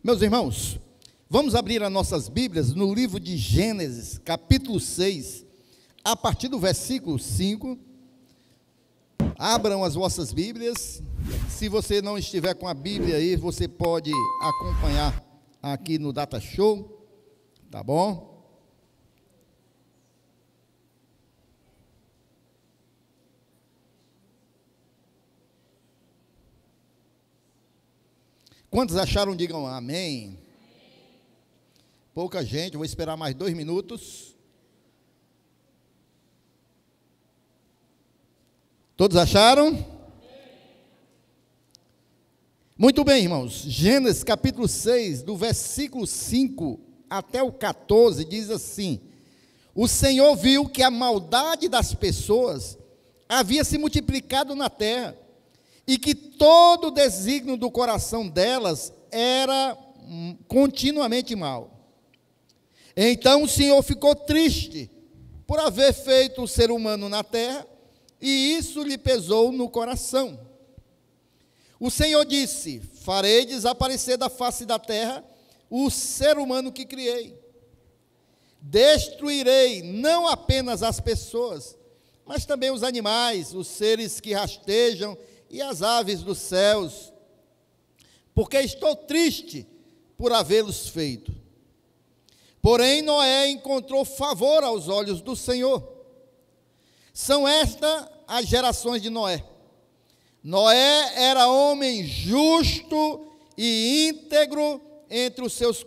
Meus irmãos, vamos abrir as nossas Bíblias no livro de Gênesis, capítulo 6, a partir do versículo 5. Abram as vossas Bíblias. Se você não estiver com a Bíblia aí, você pode acompanhar aqui no Data Show, tá bom? Quantos acharam, digam amém. Pouca gente, vou esperar mais 2 minutos. Todos acharam? Muito bem, irmãos. Gênesis capítulo 6, do versículo 5 até o 14, diz assim: O Senhor viu que a maldade das pessoas havia se multiplicado na terra, e que todo o desígnio do coração delas era continuamente mal. Então o Senhor ficou triste por haver feito o ser humano na terra, e isso lhe pesou no coração. O Senhor disse: farei desaparecer da face da terra o ser humano que criei. Destruirei não apenas as pessoas, mas também os animais, os seres que rastejam e as aves dos céus, porque estou triste por havê-los feito. Porém, Noé encontrou favor aos olhos do Senhor. São estas as gerações de Noé. Noé era homem justo e íntegro entre os seus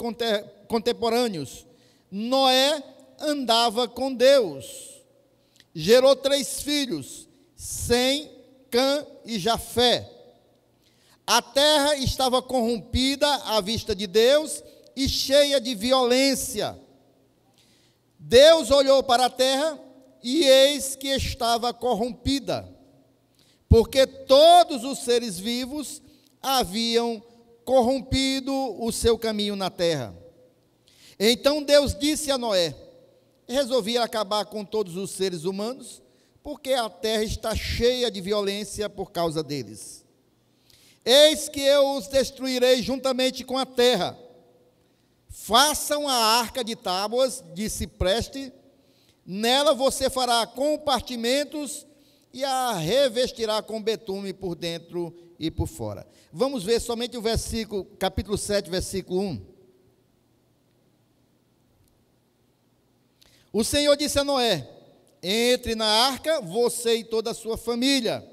contemporâneos. Noé andava com Deus. Gerou 3 filhos, Sem, Cã e Jafé. A terra estava corrompida à vista de Deus e cheia de violência. Deus olhou para a terra e eis que estava corrompida, porque todos os seres vivos haviam corrompido o seu caminho na terra. Então Deus disse a Noé: resolvi acabar com todos os seres humanos, porque a terra está cheia de violência por causa deles. Eis que eu os destruirei juntamente com a terra. Façam a arca de tábuas de cipreste, nela você fará compartimentos e a revestirá com betume por dentro e por fora. Vamos ver somente o versículo, capítulo 7, versículo 1. O Senhor disse a Noé: entre na arca, você e toda a sua família,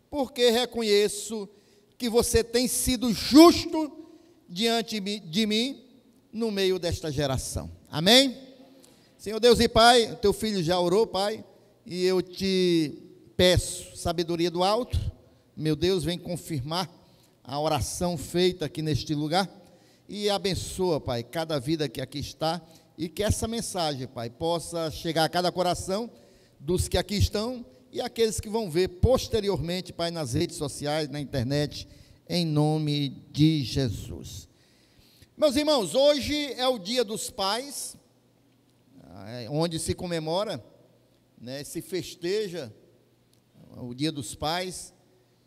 porque reconheço que você tem sido justo diante de mim no meio desta geração. Amém? Senhor Deus e Pai, teu filho já orou, Pai, e eu te peço sabedoria do alto. Meu Deus, vem confirmar a oração feita aqui neste lugar e abençoa, Pai, cada vida que aqui está, e que essa mensagem, Pai, possa chegar a cada coração dos que aqui estão e aqueles que vão ver posteriormente, Pai, nas redes sociais, na internet, em nome de Jesus. Meus irmãos, hoje é o Dia dos Pais, onde se comemora, se festeja o Dia dos Pais,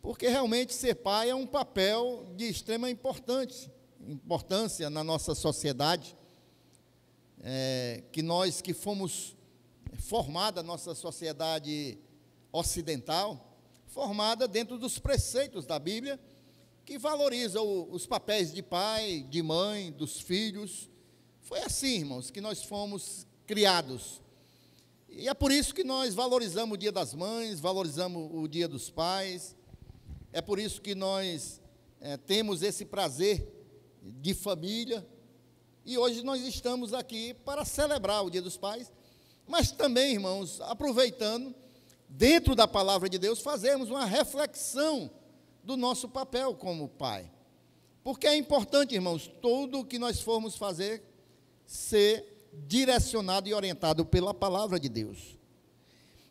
porque realmente ser pai é um papel de extrema importância na nossa sociedade. Que nós que fomos formada a nossa sociedade ocidental, formada dentro dos preceitos da Bíblia, que valoriza os papéis de pai, de mãe, dos filhos. Foi assim, irmãos, que nós fomos criados. E é por isso que nós valorizamos o Dia das Mães, valorizamos o Dia dos Pais. É por isso que nós temos esse prazer de família. E hoje nós estamos aqui para celebrar o Dia dos Pais, mas também, irmãos, aproveitando, dentro da palavra de Deus, fazermos uma reflexão do nosso papel como pai. Porque é importante, irmãos, tudo o que nós formos fazer ser direcionado e orientado pela palavra de Deus.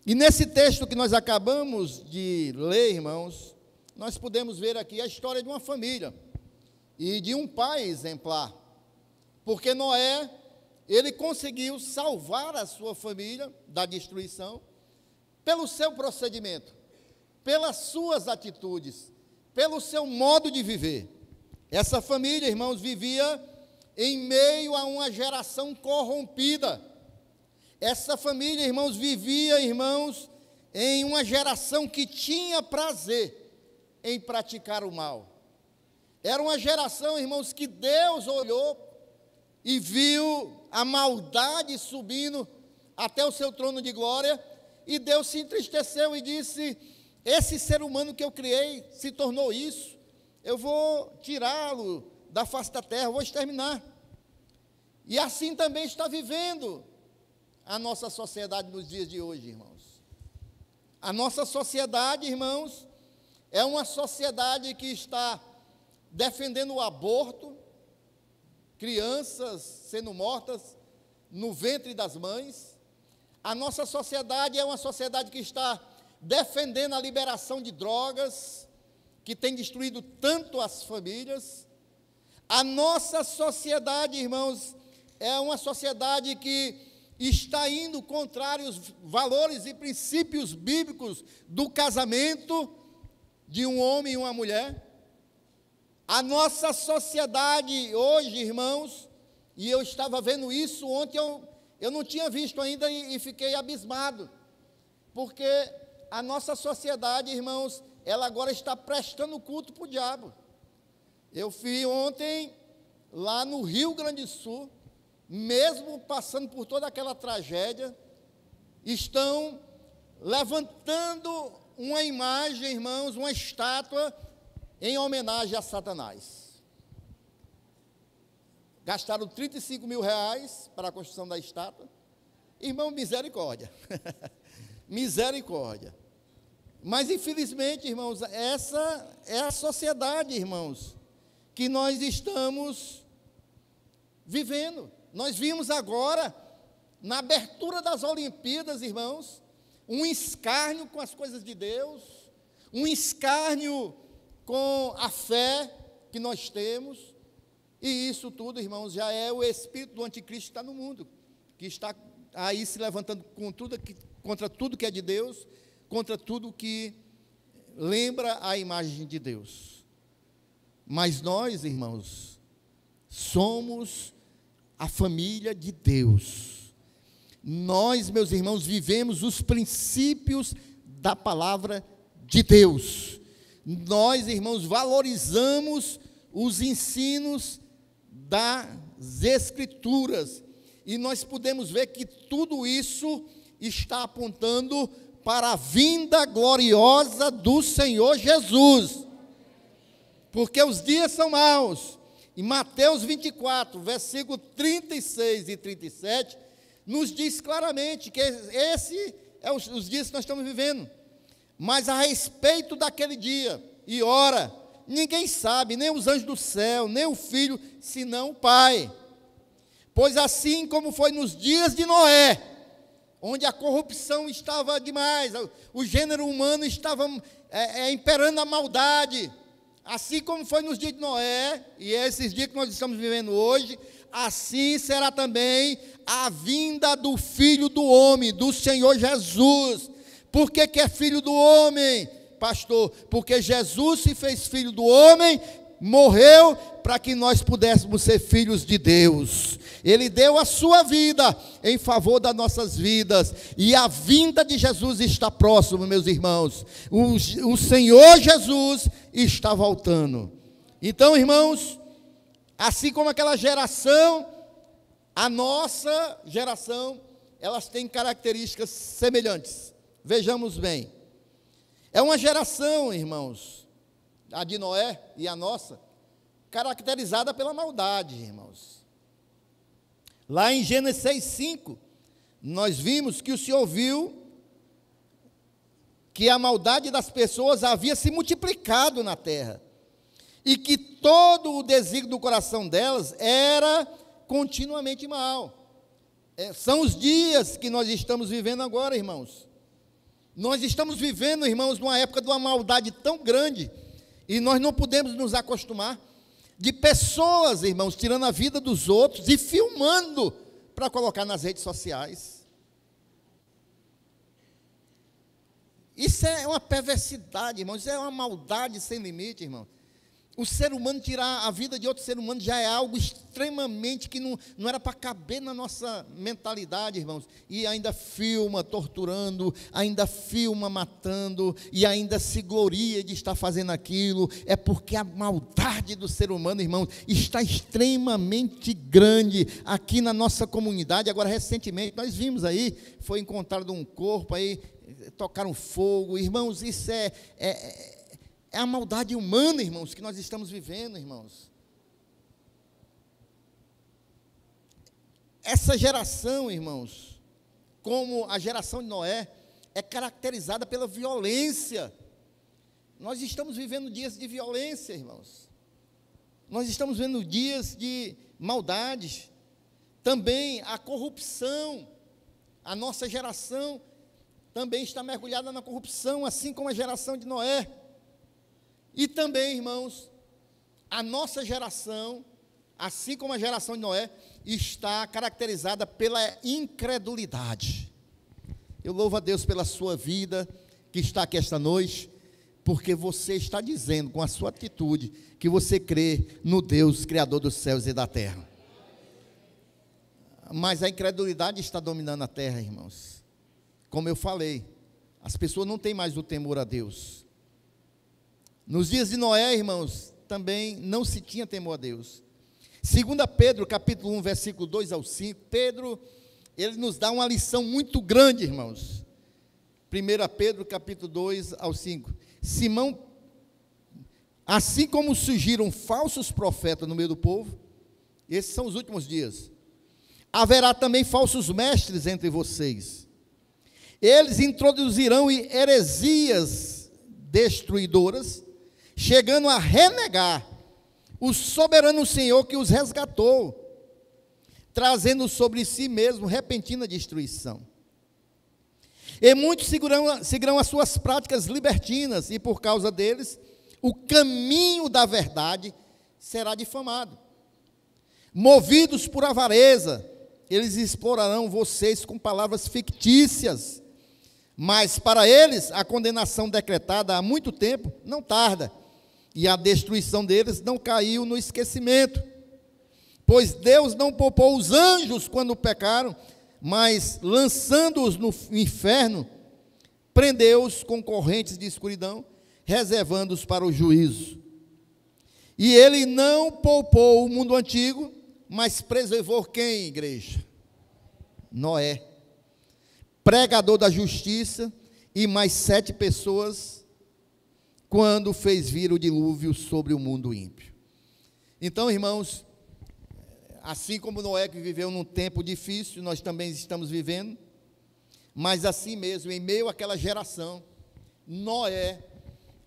E nesse texto que nós acabamos de ler, irmãos, nós podemos ver aqui a história de uma família e de um pai exemplar. Porque Noé, ele conseguiu salvar a sua família da destruição pelo seu procedimento, pelas suas atitudes, pelo seu modo de viver. Essa família, irmãos, vivia em meio a uma geração corrompida. Essa família, irmãos, vivia, irmãos, em uma geração que tinha prazer em praticar o mal. Era uma geração, irmãos, que Deus olhou e viu a maldade subindo até o seu trono de glória, e Deus se entristeceu e disse: esse ser humano que eu criei se tornou isso, eu vou tirá-lo da face da terra, eu vou exterminar. E assim também está vivendo a nossa sociedade nos dias de hoje, irmãos. A nossa sociedade, irmãos, é uma sociedade que está defendendo o aborto, crianças sendo mortas no ventre das mães. A nossa sociedade é uma sociedade que está defendendo a liberação de drogas, que tem destruído tanto as famílias. A nossa sociedade, irmãos, é uma sociedade que está indo contrário aos valores e princípios bíblicos do casamento de um homem e uma mulher. A nossa sociedade hoje, irmãos, e eu estava vendo isso ontem, eu não tinha visto ainda e fiquei abismado, porque a nossa sociedade, irmãos, ela agora está prestando culto para o diabo. Eu fui ontem lá no Rio Grande do Sul, mesmo passando por toda aquela tragédia, estão levantando uma imagem, irmãos, uma estátua em homenagem a Satanás. Gastaram 35 mil reais para a construção da estátua. Irmão, misericórdia. Misericórdia. Mas, infelizmente, irmãos, essa é a sociedade, irmãos, que nós estamos vivendo. Nós vimos agora, na abertura das Olimpíadas, irmãos, um escárnio com as coisas de Deus, um escárnio com a fé que nós temos, e isso tudo, irmãos, já é o espírito do anticristo que está no mundo, que está aí se levantando contra tudo que é de Deus, contra tudo que lembra a imagem de Deus. Mas nós, irmãos, somos a família de Deus. Nós, meus irmãos, vivemos os princípios da palavra de Deus. Nós, irmãos, valorizamos os ensinos das Escrituras. E nós podemos ver que tudo isso está apontando para a vinda gloriosa do Senhor Jesus. Porque os dias são maus. Em Mateus 24, versículo 36 e 37, nos diz claramente que esse é os dias que nós estamos vivendo. Mas a respeito daquele dia e hora, ninguém sabe, nem os anjos do céu, nem o Filho, senão o Pai. Pois assim como foi nos dias de Noé, onde a corrupção estava demais, o gênero humano estava imperando a maldade, assim como foi nos dias de Noé, e esses dias que nós estamos vivendo hoje, assim será também a vinda do Filho do Homem, do Senhor Jesus. Por que é filho do homem, pastor? Porque Jesus se fez filho do homem, morreu para que nós pudéssemos ser filhos de Deus. Ele deu a sua vida em favor das nossas vidas, e a vinda de Jesus está próximo, meus irmãos. O Senhor Jesus está voltando. Então, irmãos, assim como aquela geração, a nossa geração, elas têm características semelhantes. Vejamos bem. É uma geração, irmãos, a de Noé e a nossa, caracterizada pela maldade, irmãos. Lá em Gênesis 6:5, nós vimos que o Senhor viu que a maldade das pessoas havia se multiplicado na terra, e que todo o desígnio do coração delas era continuamente mal. São os dias que nós estamos vivendo agora, irmãos. Nós estamos vivendo, irmãos, numa época de uma maldade tão grande, e nós não podemos nos acostumar, de pessoas, irmãos, tirando a vida dos outros e filmando para colocar nas redes sociais. Isso é uma perversidade, irmãos, isso é uma maldade sem limite, irmão. O ser humano tirar a vida de outro ser humano já é algo extremamente que não era para caber na nossa mentalidade, irmãos. E ainda filma torturando, ainda filma matando, e ainda se gloria de estar fazendo aquilo. É porque a maldade do ser humano, irmãos, está extremamente grande aqui na nossa comunidade. Agora, recentemente, nós vimos aí, foi encontrado um corpo aí, tocaram fogo. Irmãos, isso é a maldade humana, irmãos, que nós estamos vivendo, irmãos. Essa geração, irmãos, como a geração de Noé, é caracterizada pela violência. Nós estamos vivendo dias de violência, irmãos. Nós estamos vivendo dias de maldade. Também a corrupção. A nossa geração também está mergulhada na corrupção, assim como a geração de Noé. E também, irmãos, a nossa geração, assim como a geração de Noé, está caracterizada pela incredulidade. Eu louvo a Deus pela sua vida, que está aqui esta noite, porque você está dizendo com a sua atitude, que você crê no Deus Criador dos céus e da terra. Mas a incredulidade está dominando a terra, irmãos. Como eu falei, as pessoas não têm mais o temor a Deus. Nos dias de Noé, irmãos, também não se tinha temor a Deus. 2 Pedro, capítulo 1, versículo 2 ao 5, Pedro, ele nos dá uma lição muito grande, irmãos. 1 Pedro, capítulo 2 ao 5. Simão, assim como surgiram falsos profetas no meio do povo, esses são os últimos dias, haverá também falsos mestres entre vocês. Eles introduzirão heresias destruidoras, chegando a renegar o soberano Senhor que os resgatou, trazendo sobre si mesmo repentina destruição. E muitos seguirão as suas práticas libertinas, e por causa deles, o caminho da verdade será difamado. Movidos por avareza, eles explorarão vocês com palavras fictícias, mas para eles a condenação decretada há muito tempo não tarda, e a destruição deles não caiu no esquecimento, pois Deus não poupou os anjos quando pecaram, mas lançando-os no inferno, prendeu-os com correntes de escuridão, reservando-os para o juízo. E ele não poupou o mundo antigo, mas preservou quem, igreja? Noé, pregador da justiça, e mais 7 pessoas, quando fez vir o dilúvio sobre o mundo ímpio. Então, irmãos, assim como Noé que viveu num tempo difícil, nós também estamos vivendo, mas assim mesmo, em meio àquela geração, Noé,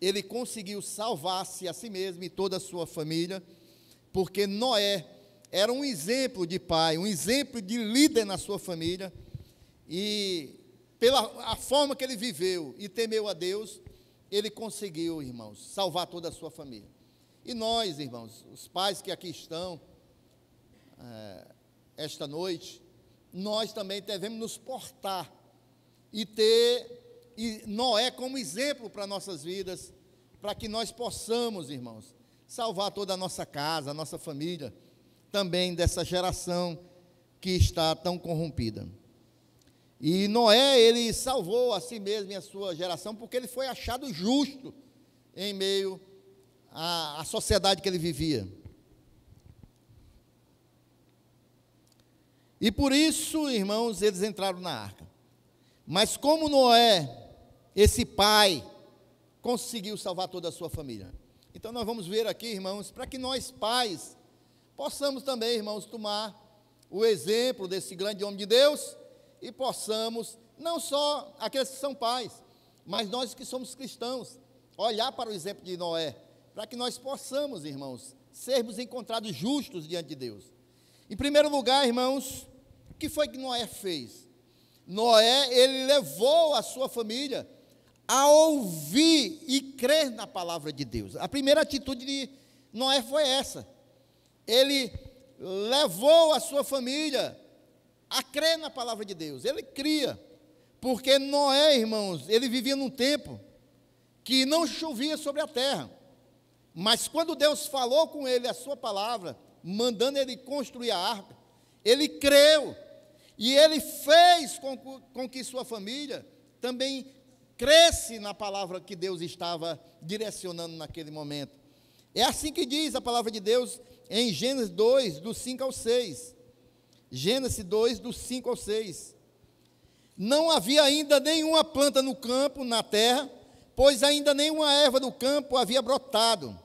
ele conseguiu salvar-se a si mesmo e toda a sua família, porque Noé era um exemplo de pai, um exemplo de líder na sua família, e pela a forma que ele viveu e temeu a Deus, ele conseguiu, irmãos, salvar toda a sua família. E nós, irmãos, os pais que aqui estão, esta noite, nós também devemos nos portar e ter Noé como exemplo para nossas vidas, para que nós possamos, irmãos, salvar toda a nossa casa, a nossa família, também dessa geração que está tão corrompida. E Noé, ele salvou a si mesmo e a sua geração, porque ele foi achado justo em meio à sociedade que ele vivia. E por isso, irmãos, eles entraram na arca. Mas como Noé, esse pai, conseguiu salvar toda a sua família. Então nós vamos ver aqui, irmãos, para que nós pais possamos também, irmãos, tomar o exemplo desse grande homem de Deus, e possamos, não só aqueles que são pais, mas nós que somos cristãos, olhar para o exemplo de Noé, para que nós possamos, irmãos, sermos encontrados justos diante de Deus. Em primeiro lugar, irmãos, o que foi que Noé fez? Noé, ele levou a sua família a ouvir e crer na palavra de Deus. A primeira atitude de Noé foi essa. Ele levou a sua família a crer na palavra de Deus. Ele cria, porque Noé, irmãos, ele vivia num tempo que não chovia sobre a terra. Mas quando Deus falou com ele a sua palavra, mandando ele construir a arca, ele creu, e ele fez com que sua família também cresce na palavra que Deus estava direcionando naquele momento. É assim que diz a palavra de Deus em Gênesis 2, do 5 ao 6. Gênesis 2, do 5 ao 6. Não havia ainda nenhuma planta no campo, na terra, pois ainda nenhuma erva do campo havia brotado.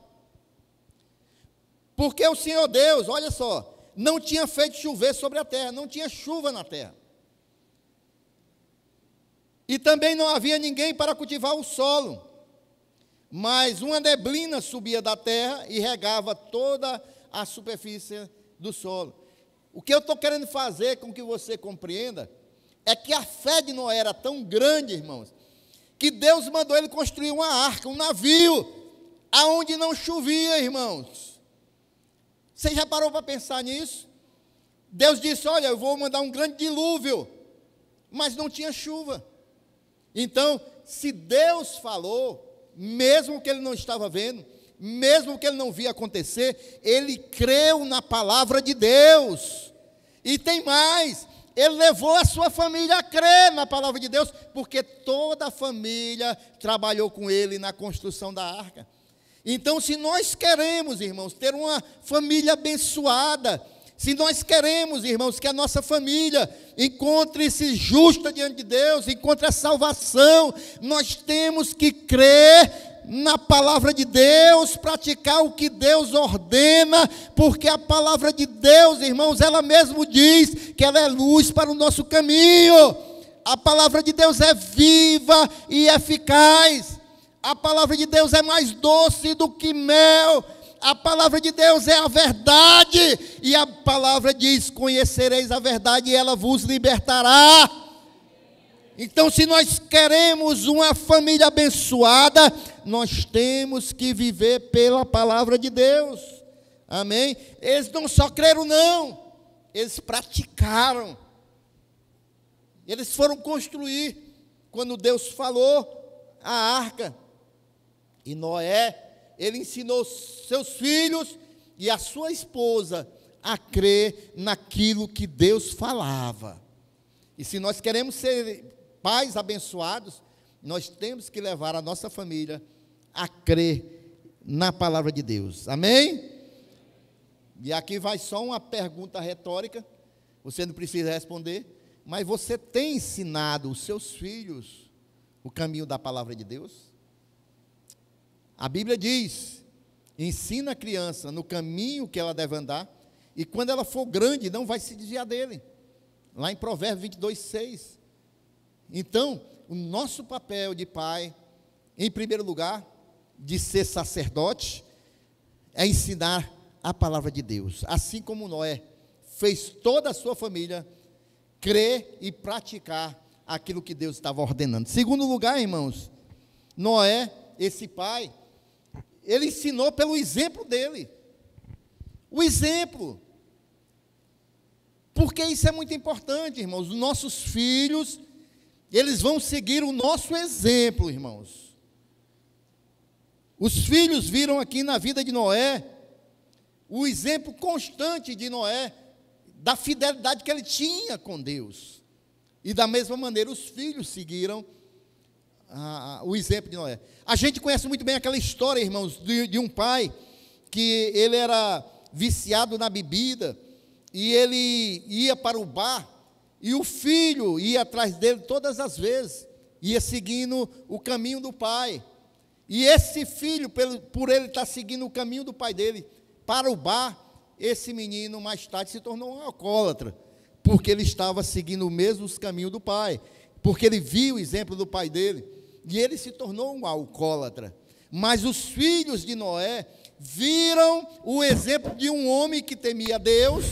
Porque o Senhor Deus, olha só, não tinha feito chover sobre a terra, não tinha chuva na terra. E também não havia ninguém para cultivar o solo. Mas uma neblina subia da terra e regava toda a superfície do solo. O que eu estou querendo fazer com que você compreenda é que a fé de Noé era tão grande, irmãos, que Deus mandou ele construir uma arca, um navio, aonde não chovia, irmãos. Você já parou para pensar nisso? Deus disse, olha, eu vou mandar um grande dilúvio, mas não tinha chuva. Então, se Deus falou, mesmo que ele não estava vendo, mesmo que ele não via acontecer, ele creu na palavra de Deus. E tem mais, ele levou a sua família a crer na palavra de Deus, porque toda a família trabalhou com ele na construção da arca. Então, se nós queremos, irmãos, ter uma família abençoada, se nós queremos, irmãos, que a nossa família encontre-se justa diante de Deus, encontre a salvação, nós temos que crer na palavra de Deus, praticar o que Deus ordena, porque a palavra de Deus, irmãos, ela mesmo diz que ela é luz para o nosso caminho. A palavra de Deus é viva e eficaz. A palavra de Deus é mais doce do que mel. A palavra de Deus é a verdade. E a palavra diz, conhecereis a verdade e ela vos libertará. Então, se nós queremos uma família abençoada, nós temos que viver pela palavra de Deus. Amém? Eles não só creram, não. Eles praticaram. Eles foram construir. Quando Deus falou, a arca. E Noé, ele ensinou seus filhos e a sua esposa a crer naquilo que Deus falava. E se nós queremos ser pais abençoados, nós temos que levar a nossa família a crer na palavra de Deus. Amém? E aqui vai só uma pergunta retórica, você não precisa responder, mas você tem ensinado os seus filhos o caminho da palavra de Deus? A Bíblia diz, ensina a criança no caminho que ela deve andar, e quando ela for grande, não vai se desviar dele. Lá em Provérbios 22, 6. Então, o nosso papel de pai, em primeiro lugar, de ser sacerdote, é ensinar a palavra de Deus. Assim como Noé fez toda a sua família crer e praticar aquilo que Deus estava ordenando. Segundo lugar, irmãos, Noé, esse pai, ele ensinou pelo exemplo dele. O exemplo. Porque isso é muito importante, irmãos. Os nossos filhos, eles vão seguir o nosso exemplo, irmãos. Os filhos viram aqui na vida de Noé o exemplo constante de Noé, da fidelidade que ele tinha com Deus. E da mesma maneira os filhos seguiram o exemplo de Noé. A gente conhece muito bem aquela história, irmãos, de um pai que ele era viciado na bebida e ele ia para o bar e o filho ia atrás dele todas as vezes, ia seguindo o caminho do pai. E esse filho, por ele estar seguindo o caminho do pai dele para o bar, esse menino mais tarde se tornou um alcoólatra, porque ele estava seguindo o mesmo caminho do pai, porque ele viu o exemplo do pai dele, e ele se tornou um alcoólatra. Mas os filhos de Noé viram o exemplo de um homem que temia Deus,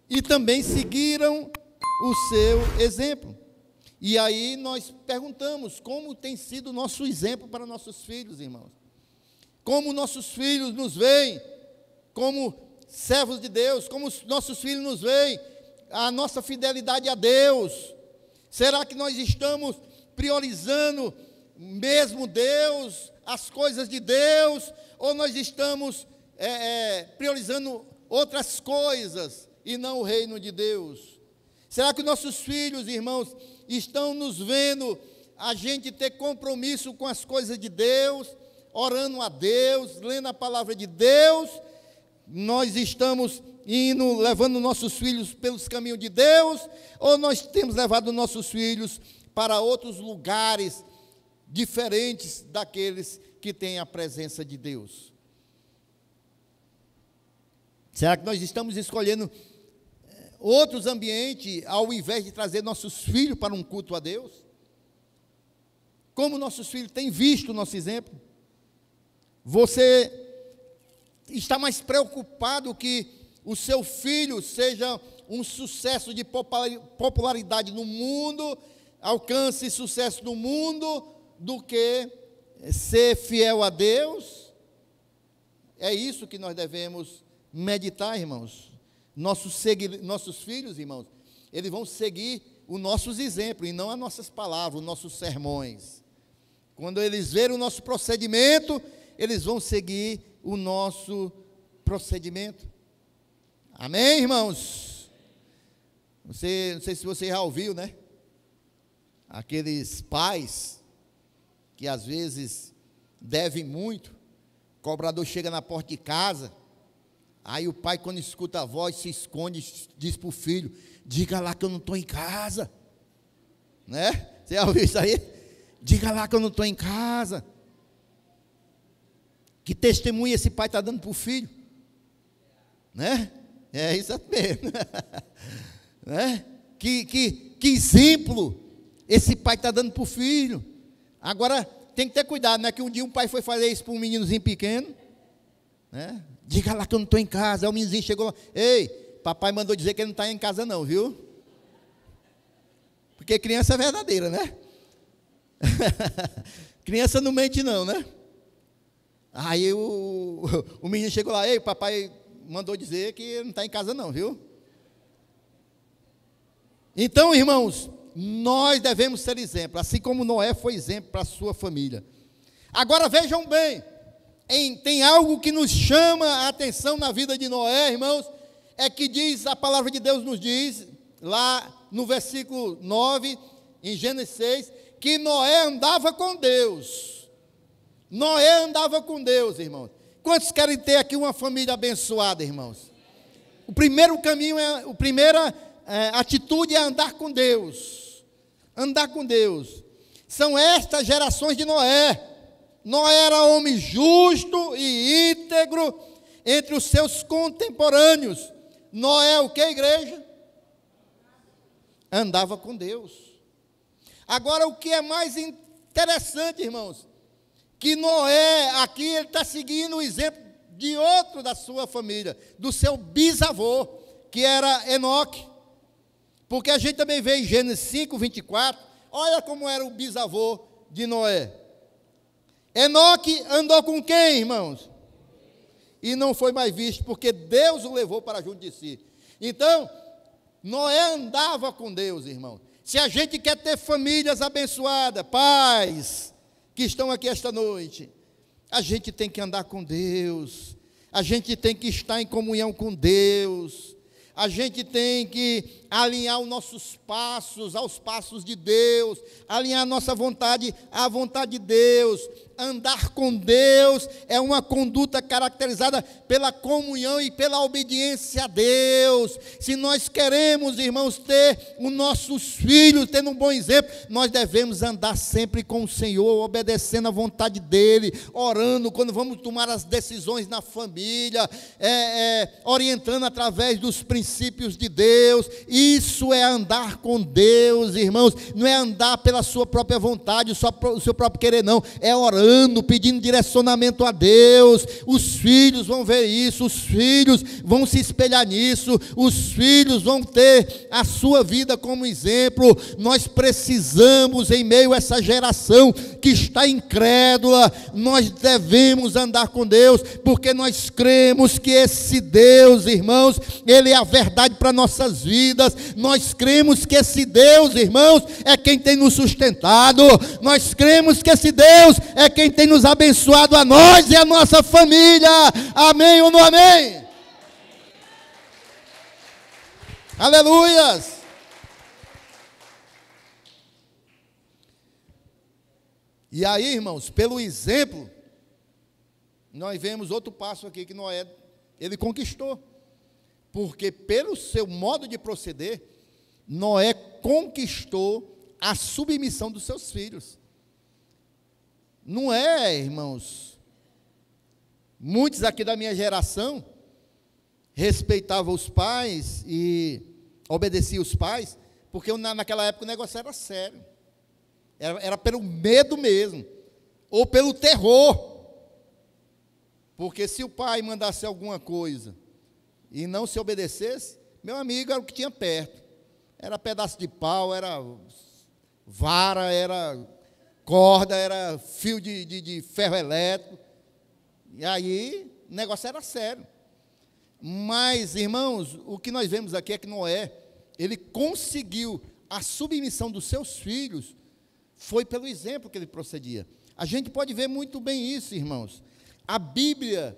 e também seguiram o seu exemplo. E aí nós perguntamos, como tem sido o nosso exemplo para nossos filhos, irmãos? Como nossos filhos nos veem como servos de Deus, como os nossos filhos nos veem, a nossa fidelidade a Deus? Será que nós estamos priorizando mesmo Deus as coisas de Deus, ou nós estamos priorizando outras coisas e não o reino de Deus? Será que nossos filhos, irmãos, estão nos vendo a gente ter compromisso com as coisas de Deus, orando a Deus, lendo a palavra de Deus? Nós estamos levando nossos filhos pelos caminhos de Deus, ou nós temos levado nossos filhos para outros lugares diferentes daqueles que têm a presença de Deus? Será que nós estamos escolhendo outros ambientes ao invés de trazer nossos filhos para um culto a Deus? Como nossos filhos têm visto o nosso exemplo? Você está mais preocupado que o seu filho seja um sucesso de popularidade no mundo, alcance sucesso no mundo, do que ser fiel a Deus? É isso que nós devemos meditar, irmãos. Nossos filhos, irmãos, eles vão seguir os nossos exemplos e não as nossas palavras, os nossos sermões. Quando eles verem o nosso procedimento, eles vão seguir o nosso procedimento. Amém, irmãos? Não sei se você já ouviu, né? Aqueles pais que às vezes devem muito, o cobrador chega na porta de casa, aí o pai, quando escuta a voz, se esconde, diz para o filho: diga lá que eu não estou em casa, né? Você já ouviu isso aí? Diga lá que eu não estou em casa. Que testemunho esse pai está dando para o filho, né? É isso mesmo, né? Que exemplo esse pai está dando para o filho. Agora, tem que ter cuidado, não é que um dia um pai foi fazer isso para um meninozinho pequeno, né? Diga lá que eu não estou em casa. Aí o meninozinho chegou lá: ei, papai mandou dizer que ele não está em casa não, viu? Porque criança é verdadeira, né? Criança não mente não, né? Aí o menino chegou lá: ei, papai mandou dizer que ele não está em casa não, viu? Então, irmãos, nós devemos ser exemplo, assim como Noé foi exemplo para a sua família. Agora vejam bem, tem algo que nos chama a atenção na vida de Noé, irmãos, é que diz, a palavra de Deus nos diz, lá no versículo 9, em Gênesis 6, que Noé andava com Deus. Noé andava com Deus, irmãos. Quantos querem ter aqui uma família abençoada, irmãos? O primeiro caminho, a primeira atitude é andar com Deus. Andar com Deus. São estas gerações de Noé. Noé era homem justo e íntegro entre os seus contemporâneos. Noé, o que, igreja? Andava com Deus. Agora, o que é mais interessante, irmãos, que Noé, aqui ele está seguindo o exemplo de outro da sua família, do seu bisavô, que era Enoque. Porque a gente também vê em Gênesis 5, 24, olha como era o bisavô de Noé. Enoque andou com quem, irmãos? E não foi mais visto, porque Deus o levou para junto de si. Então, Noé andava com Deus, irmão. Se a gente quer ter famílias abençoadas, pais que estão aqui esta noite, a gente tem que andar com Deus, a gente tem que estar em comunhão com Deus, a gente tem que alinhar os nossos passos aos passos de Deus, alinhar a nossa vontade à vontade de Deus. Andar com Deus é uma conduta caracterizada pela comunhão e pela obediência a Deus. Se nós queremos, irmãos, ter os nossos filhos tendo um bom exemplo, nós devemos andar sempre com o Senhor, obedecendo à vontade dEle, orando quando vamos tomar as decisões na família, orientando através dos princípios de Deus. Isso é andar com Deus, irmãos. Não é andar pela sua própria vontade, só o seu próprio querer, não. É orando, pedindo direcionamento a Deus. Os filhos vão ver isso, os filhos vão se espelhar nisso, os filhos vão ter a sua vida como exemplo. Nós precisamos, em meio a essa geração que está incrédula, nós devemos andar com Deus, porque nós cremos que esse Deus, irmãos, Ele é a verdade para nossas vidas. Nós cremos que esse Deus, irmãos, é quem tem nos sustentado. Nós cremos que esse Deus é quem tem nos abençoado a nós e a nossa família. Amém ou não amém? Aleluias! E aí, irmãos, pelo exemplo, nós vemos outro passo aqui que Noé, ele conquistou. Porque pelo seu modo de proceder, Noé conquistou a submissão dos seus filhos. Não é, irmãos, muitos aqui da minha geração respeitavam os pais e obedeciam os pais, porque naquela época o negócio era sério. Era pelo medo mesmo, ou pelo terror. Porque se o pai mandasse alguma coisa e não se obedecesse, meu amigo, era o que tinha perto. Era pedaço de pau, era vara, era corda, era fio de ferro elétrico. E aí o negócio era sério. Mas, irmãos, o que nós vemos aqui é que Noé, ele conseguiu a submissão dos seus filhos, foi pelo exemplo que ele procedia. A gente pode ver muito bem isso, irmãos. A Bíblia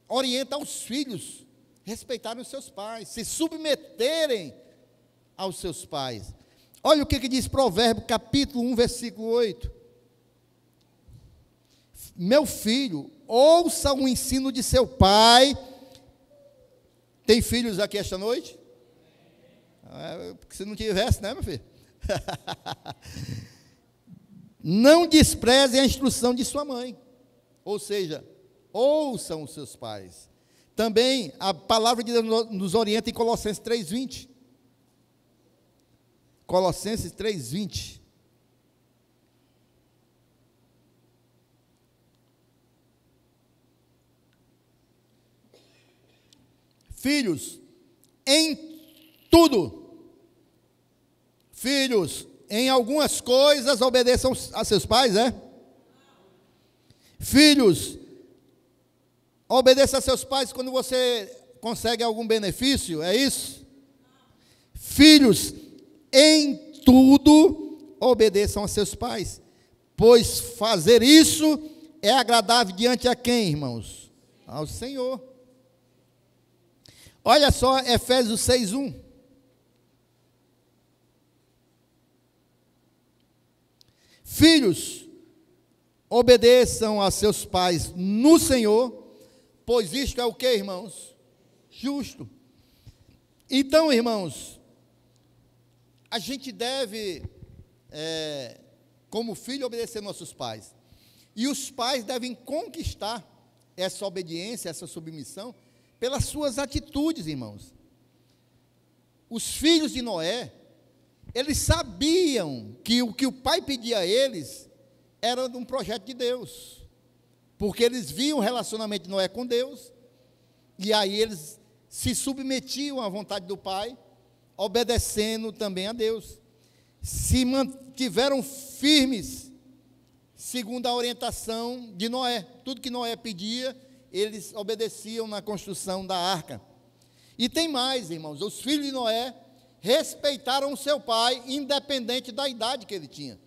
orienta aos filhos respeitarem os seus pais, se submeterem aos seus pais. Olha o que diz Provérbios, capítulo 1, versículo 8. Meu filho, ouça o ensino de seu pai. Tem filhos aqui esta noite? Porque se não tivesse, né, meu filho? Não despreze a instrução de sua mãe. Ou seja, ouçam os seus pais. Também a palavra de Deus nos orienta em Colossenses 3:20. Colossenses 3:20. Filhos, em tudo. Filhos, em algumas coisas obedeçam a seus pais, é? Filhos, obedeça a seus pais quando você consegue algum benefício, é isso? Filhos, em tudo obedeçam a seus pais, pois fazer isso é agradável diante a quem, irmãos? Ao Senhor. Olha só Efésios 6:1. Filhos, obedeçam a seus pais no Senhor, pois isto é o que, irmãos? Justo. Então, irmãos, a gente deve, como filho, obedecer nossos pais. E os pais devem conquistar essa obediência, essa submissão, pelas suas atitudes, irmãos. Os filhos de Noé, eles sabiam que o que o pai pedia a eles era de um projeto de Deus, porque eles viam o relacionamento de Noé com Deus, e aí eles se submetiam à vontade do pai, obedecendo também a Deus. Se mantiveram firmes, segundo a orientação de Noé. Tudo que Noé pedia, eles obedeciam na construção da arca. E tem mais, irmãos, os filhos de Noé respeitaram o seu pai, independente da idade que ele tinha.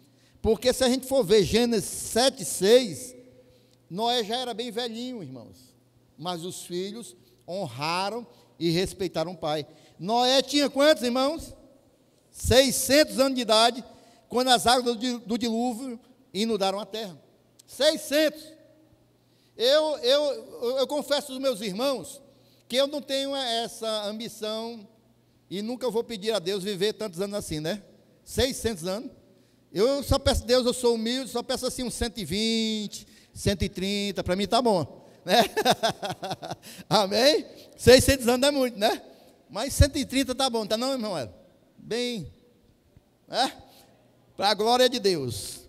Porque se a gente for ver Gênesis 7:6, Noé já era bem velhinho, irmãos. Mas os filhos honraram e respeitaram o pai. Noé tinha quantos, irmãos? 600 anos de idade, quando as águas do dilúvio inundaram a terra. 600. Eu confesso aos meus irmãos que eu não tenho essa ambição e nunca vou pedir a Deus viver tantos anos assim, né? 600 anos. Eu só peço a Deus, eu sou humilde, só peço assim uns 120, 130, para mim tá bom, né? Amém? 600 anos é muito, né? Mas 130 tá bom, tá não, irmão? Bem, né? Para a glória de Deus.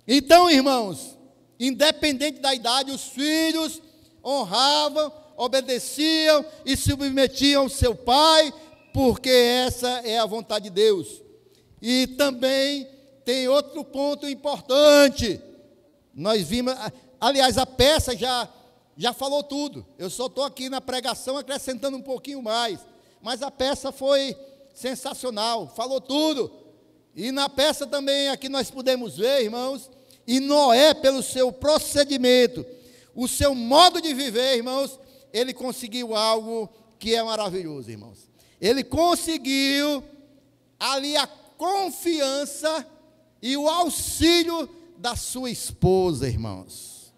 Então, irmãos, independente da idade, os filhos honravam, obedeciam e se submetiam ao seu pai, porque essa é a vontade de Deus. E também tem outro ponto importante. Nós vimos, aliás, a peça já falou tudo. Eu só estou aqui na pregação acrescentando um pouquinho mais. Mas a peça foi sensacional, falou tudo. E na peça também aqui nós podemos ver, irmãos, e Noé, pelo seu procedimento, o seu modo de viver, irmãos, ele conseguiu algo que é maravilhoso, irmãos. Ele conseguiu ali a confiança e o auxílio da sua esposa, irmãos.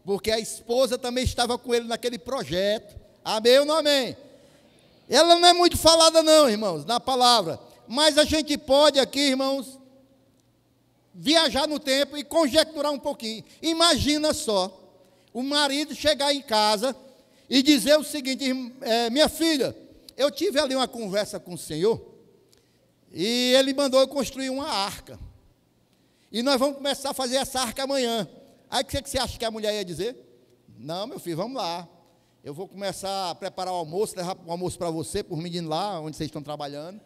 Porque a esposa também estava com ele naquele projeto. Amém ou não amém? Ela não é muito falada não, irmãos, na palavra. Mas a gente pode aqui, irmãos, viajar no tempo e conjecturar um pouquinho. Imagina só, o marido chegar em casa e dizer o seguinte: minha filha, eu tive ali uma conversa com o Senhor, e Ele mandou eu construir uma arca, e nós vamos começar a fazer essa arca amanhã. Aí o que você acha que a mulher ia dizer? Não, meu filho, vamos lá, eu vou começar a preparar o almoço, levar o almoço para você, por menino lá, onde vocês estão trabalhando.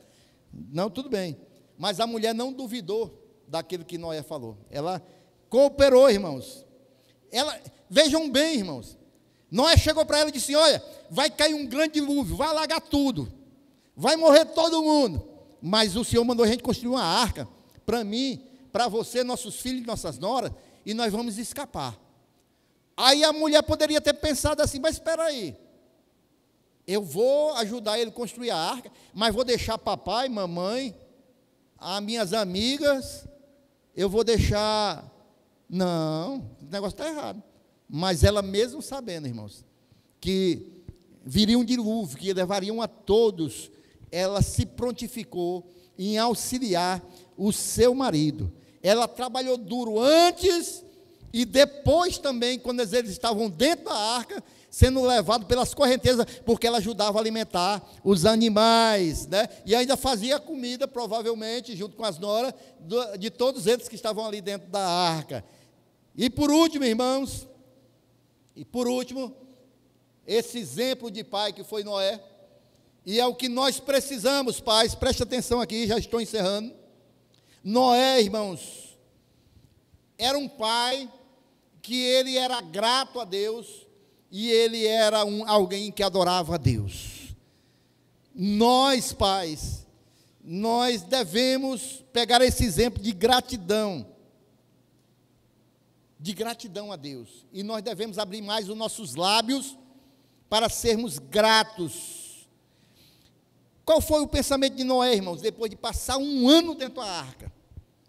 Não, tudo bem. Mas a mulher não duvidou daquilo que Noé falou. Ela cooperou, irmãos. Vejam bem, irmãos. Noé chegou para ela e disse: olha, vai cair um grande dilúvio, vai alagar tudo, vai morrer todo mundo. Mas o Senhor mandou a gente construir uma arca, para mim, para você, nossos filhos e nossas noras, e nós vamos escapar. Aí a mulher poderia ter pensado assim: mas espera aí, eu vou ajudar ele a construir a arca, mas vou deixar papai, mamãe, as minhas amigas, eu vou deixar... Não, o negócio está errado. Mas ela mesmo sabendo, irmãos, que viria um dilúvio, que levariam a todos, ela se prontificou em auxiliar o seu marido. Ela trabalhou duro antes e depois também, quando eles estavam dentro da arca, sendo levados pelas correntezas, porque ela ajudava a alimentar os animais, né? E ainda fazia comida, provavelmente, junto com as noras, de todos eles que estavam ali dentro da arca. E por último, irmãos, esse exemplo de pai que foi Noé, e é o que nós precisamos, pais, preste atenção aqui, já estou encerrando. Noé, irmãos, era um pai que ele era grato a Deus, e ele era alguém que adorava a Deus. Nós, pais, nós devemos pegar esse exemplo de gratidão a Deus, e nós devemos abrir mais os nossos lábios para sermos gratos. Qual foi o pensamento de Noé, irmãos, depois de passar um ano dentro da arca?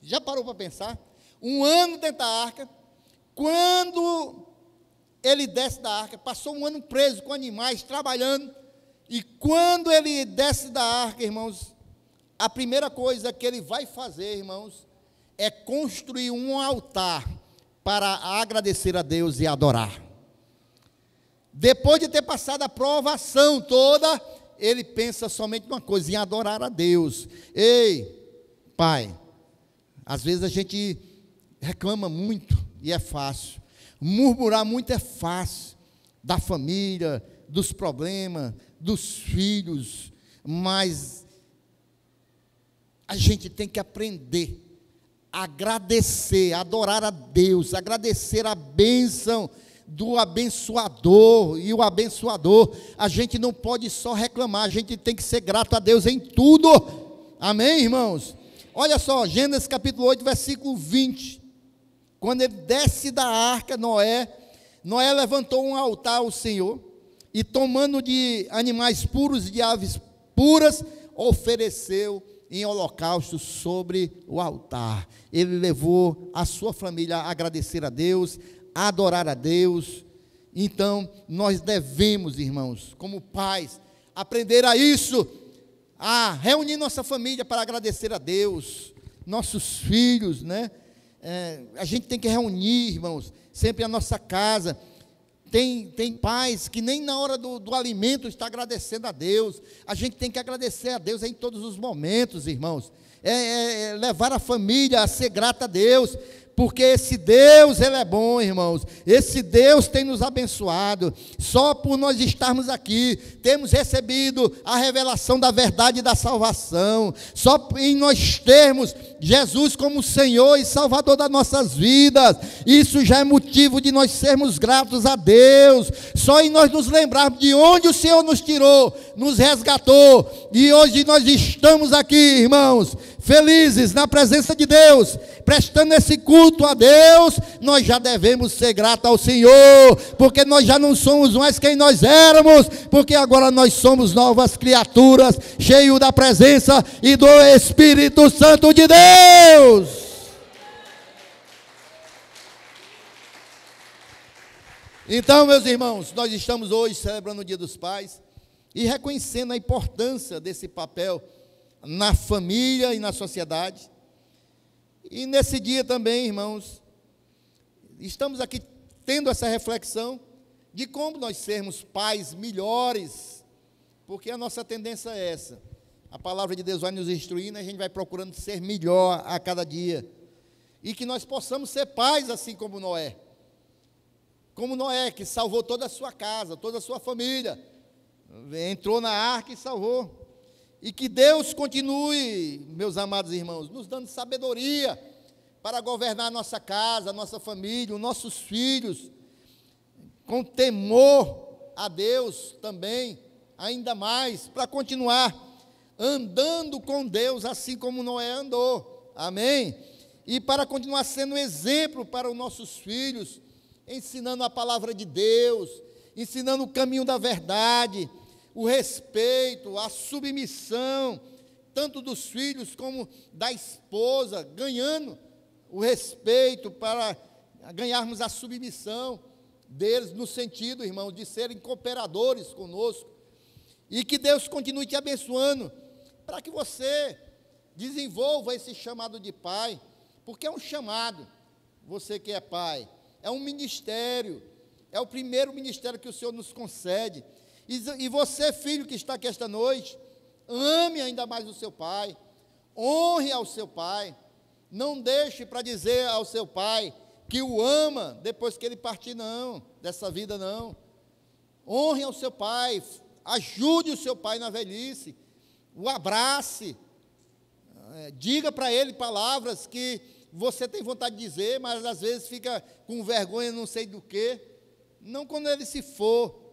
Já parou para pensar? Um ano dentro da arca, quando ele desce da arca, passou um ano preso com animais, trabalhando, e quando ele desce da arca, irmãos, a primeira coisa que ele vai fazer, irmãos, é construir um altar para agradecer a Deus e adorar. Depois de ter passado a provação toda, ele pensa somente uma coisa: em adorar a Deus. Ei, pai, às vezes a gente reclama muito, e é fácil. Murmurar muito é fácil, da família, dos problemas, dos filhos, mas a gente tem que aprender a agradecer, a adorar a Deus, agradecer a bênção do abençoador e o abençoador. A gente não pode só reclamar, a gente tem que ser grato a Deus em tudo. Amém, irmãos? Olha só, Gênesis capítulo 8, versículo 20. Quando ele desce da arca, Noé levantou um altar ao Senhor, e tomando de animais puros e de aves puras, ofereceu em holocausto sobre o altar. Ele levou a sua família a agradecer a Deus, a adorar a Deus. Então, nós devemos, irmãos, como pais, aprender a isso, a reunir nossa família para agradecer a Deus, nossos filhos, né? A gente tem que reunir, irmãos, sempre a nossa casa. Tem pais que nem na hora do alimento está agradecendo a Deus. A gente tem que agradecer a Deus em todos os momentos, irmãos. Levar a família a ser grata a Deus, porque esse Deus, Ele é bom, irmãos. Esse Deus tem nos abençoado. Só por nós estarmos aqui, temos recebido a revelação da verdade e da salvação. Só em nós termos Jesus como Senhor e Salvador das nossas vidas, isso já é motivo de nós sermos gratos a Deus. Só em nós nos lembrarmos de onde o Senhor nos tirou, nos resgatou, e hoje nós estamos aqui, irmãos, felizes na presença de Deus, prestando esse culto a Deus. Nós já devemos ser gratos ao Senhor, porque nós já não somos mais quem nós éramos, porque agora nós somos novas criaturas, cheios da presença e do Espírito Santo de Deus. Então, meus irmãos, nós estamos hoje celebrando o Dia dos Pais e reconhecendo a importância desse papel na família e na sociedade. E nesse dia também, irmãos, estamos aqui tendo essa reflexão de como nós sermos pais melhores, porque a nossa tendência é essa. A palavra de Deus vai nos instruindo, a gente vai procurando ser melhor a cada dia, e que nós possamos ser pais assim como Noé. Como Noé, que salvou toda a sua casa, toda a sua família, entrou na arca e salvou. E que Deus continue, meus amados irmãos, nos dando sabedoria para governar a nossa casa, a nossa família, os nossos filhos, com temor a Deus também, ainda mais, para continuar andando com Deus, assim como Noé andou, amém? E para continuar sendo exemplo para os nossos filhos, ensinando a palavra de Deus, ensinando o caminho da verdade, o respeito, a submissão, tanto dos filhos como da esposa, ganhando o respeito para ganharmos a submissão deles, no sentido, irmão, de serem cooperadores conosco, e que Deus continue te abençoando, para que você desenvolva esse chamado de pai, porque é um chamado, você que é pai, é um ministério, é o primeiro ministério que o Senhor nos concede. E você, filho que está aqui esta noite, ame ainda mais o seu pai, honre ao seu pai, não deixe para dizer ao seu pai que o ama depois que ele partir, não, dessa vida não. Honre ao seu pai, ajude o seu pai na velhice, o abrace, diga para ele palavras que você tem vontade de dizer, mas às vezes fica com vergonha, não sei do que. Não quando ele se for.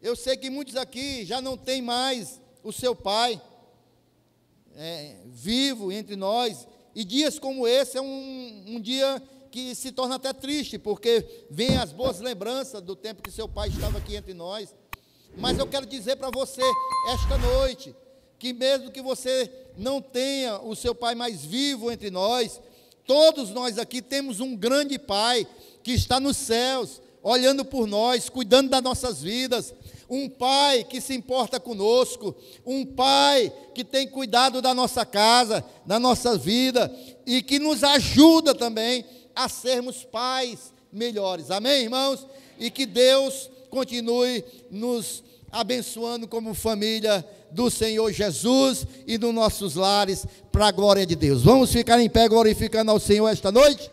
Eu sei que muitos aqui já não tem mais o seu pai vivo entre nós. E dias como esse é um dia que se torna até triste, porque vem as boas lembranças do tempo que seu pai estava aqui entre nós. Mas eu quero dizer para você, esta noite, que mesmo que você não tenha o seu pai mais vivo entre nós, todos nós aqui temos um grande pai que está nos céus, olhando por nós, cuidando das nossas vidas, um pai que se importa conosco, um pai que tem cuidado da nossa casa, da nossa vida, e que nos ajuda também a sermos pais melhores, amém, irmãos? E que Deus continue nos abençoando como família do Senhor Jesus e nos nossos lares, para a glória de Deus. Vamos ficar em pé glorificando ao Senhor esta noite?